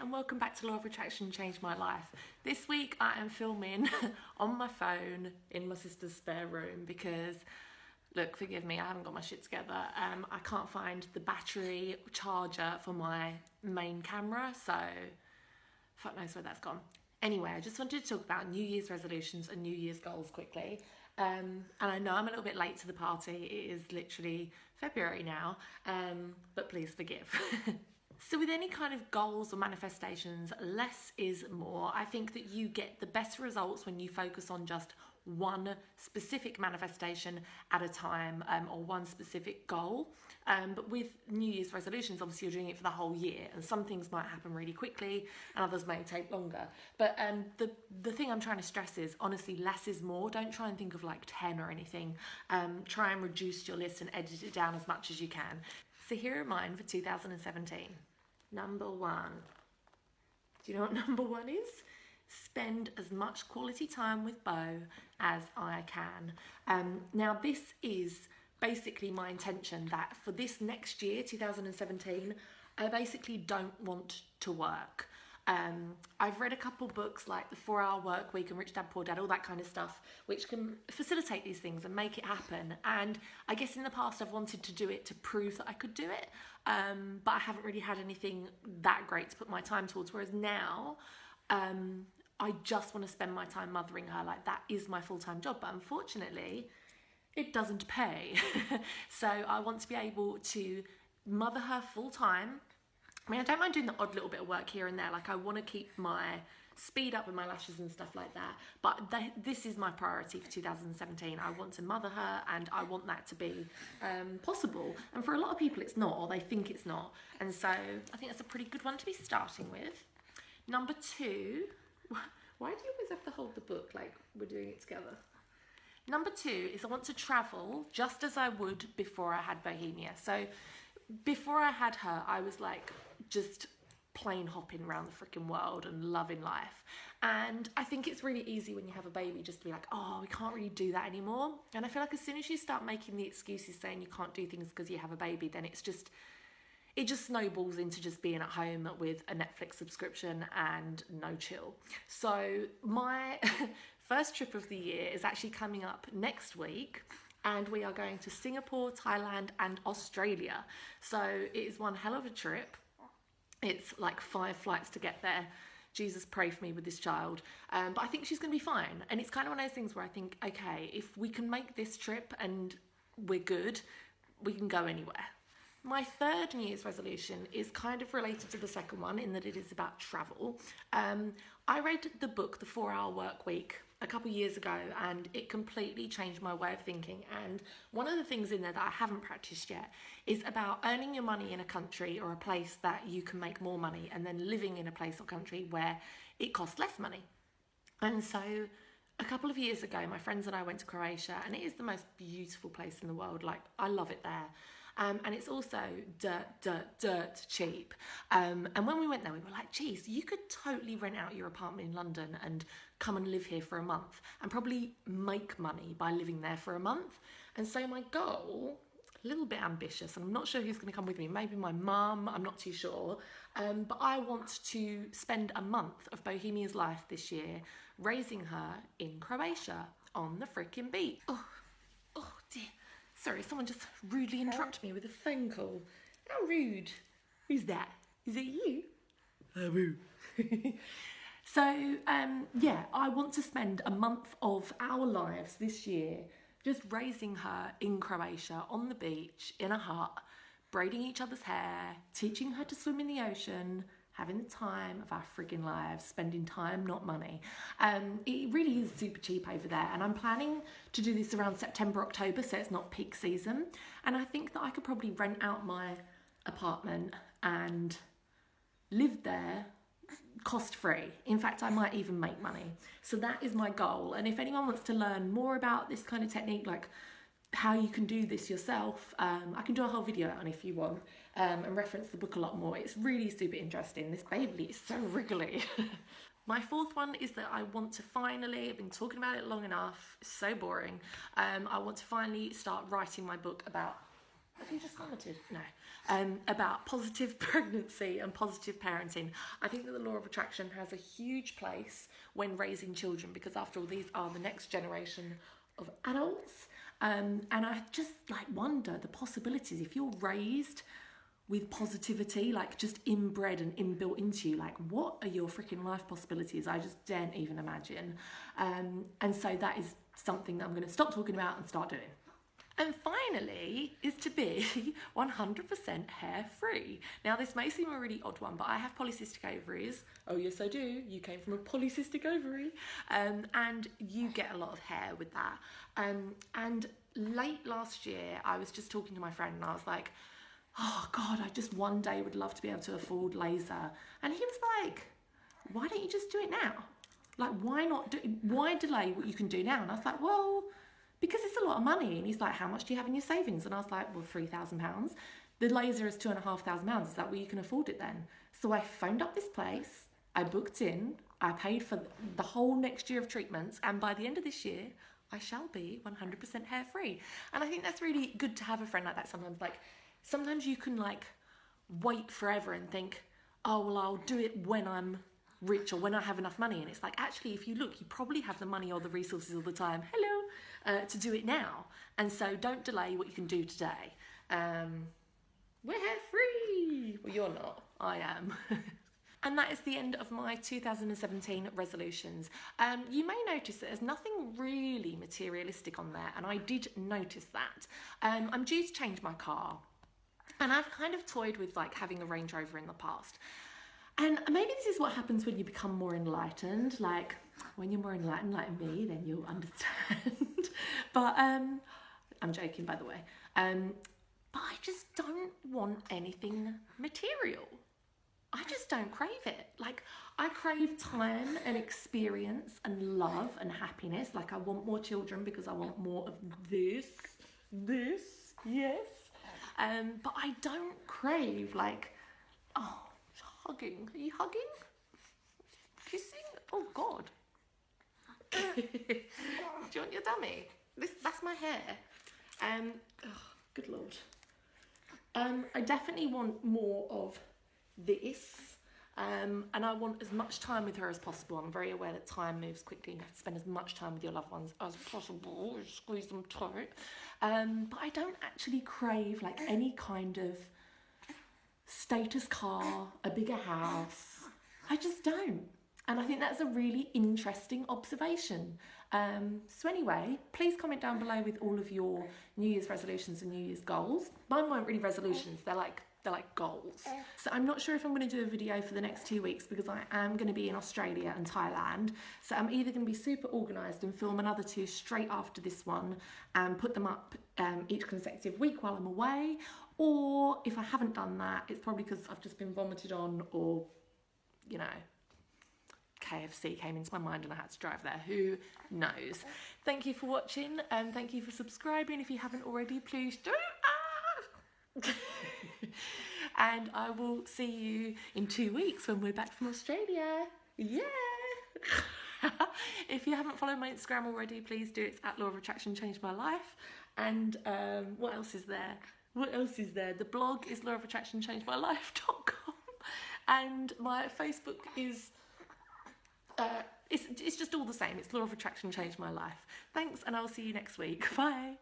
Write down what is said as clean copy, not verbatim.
and welcome back to Law of Attraction Changed My Life. This week I am filming on my phone in my sister's spare room because, look, forgive me, I haven't got my shit together. I can't find the battery charger for my main camera, so fuck knows where that's gone. Anyway, I just wanted to talk about New Year's resolutions and New Year's goals quickly. And I know I'm a little bit late to the party. It is literally February now, but please forgive. So with any kind of goals or manifestations, less is more. I think that you get the best results when you focus on just one specific manifestation at a time, or one specific goal. But with New Year's resolutions, obviously you're doing it for the whole year, and some things might happen really quickly and others may take longer. But the thing I'm trying to stress is, honestly, less is more. Don't try and think of like 10 or anything. Try and reduce your list and edit it down as much as you can. So here are mine for 2017. Number one. Do you know what number one is? Spend as much quality time with Beau as I can. Now this is basically my intention that for this next year, 2017, I basically don't want to work. I've read a couple books like The 4-Hour Work Week and Rich Dad Poor Dad, all that kind of stuff, which can facilitate these things and make it happen. And I guess in the past I've wanted to do it to prove that I could do it, but I haven't really had anything that great to put my time towards. Whereas now, I just want to spend my time mothering her. Like, that is my full-time job, but unfortunately it doesn't pay. So I want to be able to mother her full-time. I mean, I don't mind doing the odd little bit of work here and there. Like, I want to keep my speed up with my lashes and stuff like that. But this is my priority for 2017. I want to mother her, and I want that to be possible. And for a lot of people, it's not, or they think it's not. And so I think that's a pretty good one to be starting with. Number two, why do you always have to hold the book like we're doing it together? Number two is I want to travel just as I would before I had Bohemia. So before I had her, I was like just plane hopping around the freaking world and loving life. And I think it's really easy when you have a baby just to be like, oh, we can't really do that anymore. And I feel like as soon as you start making the excuses saying you can't do things because you have a baby, then it just snowballs into just being at home with a Netflix subscription and no chill. So my first trip of the year is actually coming up next week, and we are going to Singapore, Thailand and Australia. So it is one hell of a trip. It's like 5 flights to get there. Jesus, pray for me with this child. But I think she's going to be fine. And it's kind of one of those things where I think, okay, if we can make this trip and we're good, we can go anywhere. My third New Year's resolution is kind of related to the second one in that it is about travel. I read the book, The 4-Hour Work Week, a couple of years ago, and it completely changed my way of thinking. And one of the things in there that I haven't practiced yet is about earning your money in a country or a place that you can make more money, and then living in a place or country where it costs less money. And so a couple of years ago, my friends and I went to Croatia, and it is the most beautiful place in the world. Like, I love it there. And it's also dirt cheap. And when we went there, we were like, geez, you could totally rent out your apartment in London and come and live here for a month and probably make money by living there for a month. And so my goal, a little bit ambitious, and I'm not sure who's going to come with me, maybe my mum, I'm not too sure, but I want to spend a month of Bohemia's life this year raising her in Croatia on the freaking beach. Oh dear. Sorry, someone just rudely interrupted me with a phone call. How rude. Who's that? Is it you? Who? So, yeah, I want to spend a month of our lives this year just raising her in Croatia, on the beach, in a hut, braiding each other's hair, teaching her to swim in the ocean, having the time of our frigging lives, spending time, not money. It really is super cheap over there, and I'm planning to do this around September, October, so it's not peak season. And I think that I could probably rent out my apartment and live there cost free. In fact, I might even make money. So that is my goal. And if anyone wants to learn more about this kind of technique, like how you can do this yourself, I can do a whole video on if you want, and reference the book a lot more. It's really super interesting. This baby is so wriggly. My fourth one is that I want to finally, I've been talking about it long enough, it's so boring, I want to finally start writing my book about Have you just vomited? No. About positive pregnancy and positive parenting. I think that the law of attraction has a huge place when raising children, because after all, these are the next generation of adults. And I just like wonder the possibilities if you're raised with positivity, like just inbred and inbuilt into you, like what are your freaking life possibilities? I just daren't even imagine. And so that is something that I'm going to stop talking about and start doing. And finally is to be 100% hair free. Now this may seem a really odd one, but I have polycystic ovaries. Oh yes I do, you came from a polycystic ovary. And you get a lot of hair with that. And late last year I was just talking to my friend and I was like, oh God, I just one day would love to be able to afford laser. And he was like, why don't you just do it now? Like, why delay what you can do now? And I was like, well, because it's a lot of money. And he's like, how much do you have in your savings? And I was like, well, £3,000. The laser is £2,500. Is that where you can afford it then? So I phoned up this place, I booked in, I paid for the whole next year of treatments. And by the end of this year, I shall be 100% hair free. And I think that's really good to have a friend like that sometimes. Like, sometimes you can like wait forever and think, oh, well, I'll do it when I'm rich or when I have enough money. And it's like, actually, if you look, you probably have the money or the resources all the time. Hello, to do it now. And so don't delay what you can do today. We're hair free. Well, you're not. I am. And that is the end of my 2017 resolutions. You may notice that there's nothing really materialistic on there, and I did notice that. I'm due to change my car. And I've kind of toyed with like having a Range Rover in the past. And maybe this is what happens when you become more enlightened. Like when you're more enlightened like me, then you'll understand. But I'm joking, by the way. But I just don't want anything material. I just don't crave it. Like, I crave time and experience and love and happiness. Like, I want more children because I want more of this, yes. But I don't crave, like, oh, hugging. Are you hugging? Kissing? Oh, God. Do you want your dummy? That's my hair. Oh, good Lord. I definitely want more of this. And I want as much time with her as possible. I'm very aware that time moves quickly and you have to spend as much time with your loved ones as possible. Squeeze them tight. But I don't actually crave like any kind of status car, a bigger house. I just don't. And I think that's a really interesting observation. So anyway, please comment down below with all of your New Year's resolutions and New Year's goals. Mine weren't really resolutions, they're like goals. So I'm not sure if I'm going to do a video for the next 2 weeks because I am going to be in Australia and Thailand. So I'm either going to be super organised and film another 2 straight after this one and put them up each consecutive week while I'm away. Or if I haven't done that, it's probably because I've just been vomited on or, you know, KFC came into my mind and I had to drive there. Who knows? Thank you for watching and thank you for subscribing. If you haven't already, please do. And I will see you in 2 weeks when we're back from Australia. Yeah. If you haven't followed my Instagram already, please do. It's at Law of Attraction Changed My Life. And what else is there? The blog is lawofattractionchangedmylife.com. And my Facebook is it's just all the same. It's Law of Attraction Changed My Life. Thanks, and I'll see you next week. Bye.